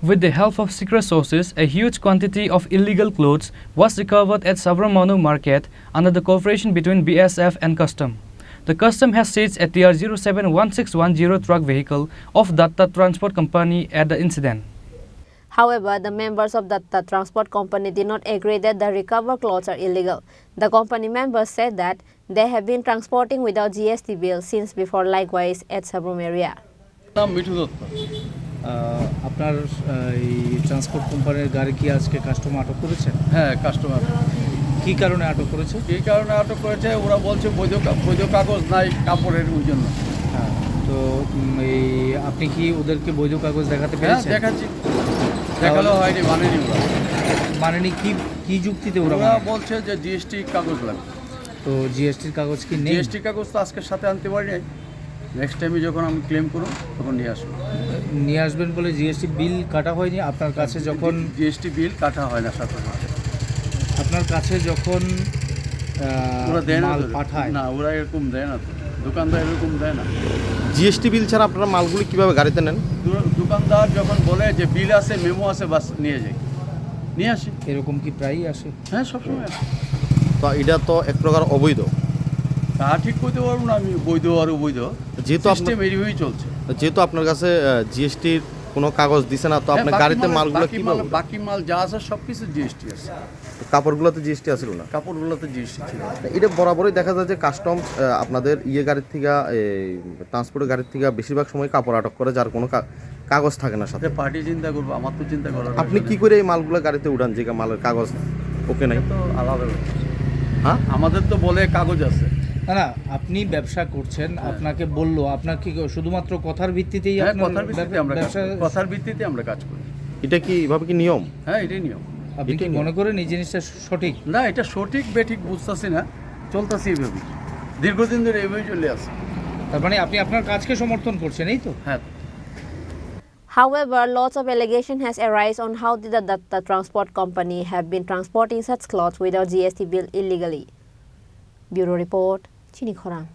With the help of secret sources, a huge quantity of illegal clothes was recovered at Sabroom Manu Market under the cooperation between BSF and Customs. The Customs has seized a TR071610 truck vehicle of Datta Transport Company at the incident. However, the members of the transport company did not agree that the recovered clothes are illegal. The company members said that they have been transporting without GST bill since before, likewise at Sabroom area. আপনার এই transport কোম্পানির গাড়ি কি আজকে customer আটক করেছে? হ্যাঁ, customer. কি কারণে আটক করেছে? এই কারণে আটক করেছে, ওরা বলছে বৈধ কাগজ নাই কাপড়ের, ওই জন্য। হ্যাঁ, তো এই আপনি কি ওদেরকে বৈধ কাগজ দেখাতে পেরেছেন? দেখাচ্ছি, দেখালো হয়নি, মানেনি ওরা। মানেনি কি যুক্তিতে ওরা বলছে যে জিএসটি কাগজ লাগবে। তো জিএসটির কাগজ কি নেই? জিএসটি কাগজ তো আজকের সাথে আনতে পারি নাই, নেক্সট টাইমে যখন আমি ক্লেম করব তখন নিয়ে আসবেন বলে জিএসটি বিল কাটা হয়নি আপনার কাছে? যখন জিএসটি বিল কাটা হয় না সাথে সাথে আপনার কাছে যখন ওরা দেয় না, পাঠায় না, ওরা এরকম দেয় না, দোকানদার এরকম দেয় না। জিএসটি বিল ছাড়া আপনারা মালগুলি কিভাবে গাড়িতে নেন? দোকানদার যখন বলে যে বিল আছে, মেমো আছে, বাস নিয়ে যাই, নিয়ে আসি। এরকম কি প্রায়ই আসে? হ্যাঁ, সবসময় আসে। তো এটা তো এক প্রকার অবৈধ। তা ঠিক করতে পারবো না আমি, বৈধ আর অবৈধ যেহেতু সিস্টেম এইভাবেই চলছে। যেহেতু আপনার কাছে জিএসটির কোনো কাগজ দিছে না, তো আপনার গাড়িতে মালগুলো কিভাবে? বাকি মাল যা আছে সব কিছু জিএসটি আছে। কাপড়গুলোতে জিএসটি আছিল না? কাপড়গুলোতে জিএসটি ছিল। এটা বরাবরই দেখা যায় যে কাস্টমস আপনাদের গাড়ির থেকে, ট্রান্সপোর্টের গাড়ির থেকে বেশিরভাগ সময় কাপড় আটক করে যার কোনো কাগজ থাকে না সাথে। পার্টি চিন্তা করবো, আমার তো চিন্তা করার। আপনি কি করে এই মালগুলো গাড়িতে উঠান যে মালের কাগজ ওকে নাই? তো আলাদা ব্যাপার। হ্যাঁ, আমাদের তো বলে কাগজ আছে। না, আপনি ব্যবসা করছেন, আপনাকে বললো, আপনার কি শুধুমাত্র কথার ভিত্তিতেই? কথার ভিত্তিতে আমরা কাজ করি। এটা কি এভাবে কি নিয়ম? হ্যাঁ, এটাই নিয়ম। আপনি কি মনে করেন এই জিনিসটা সঠিক? না, এটা সঠিক বেঠিক বুঝতেছি না, চলতেছি এইভাবে, দীর্ঘদিন ধরে এইভাবেই চলে আসছে। তার মানে আপনি আপনার কাজকে সমর্থন করছেন, এই তো? হ্যাঁ। However, lots of allegation has arisen on how the Datta Transport Company have been transporting such clothes without GST bill illegally. Bureau Report, Chini Khorang.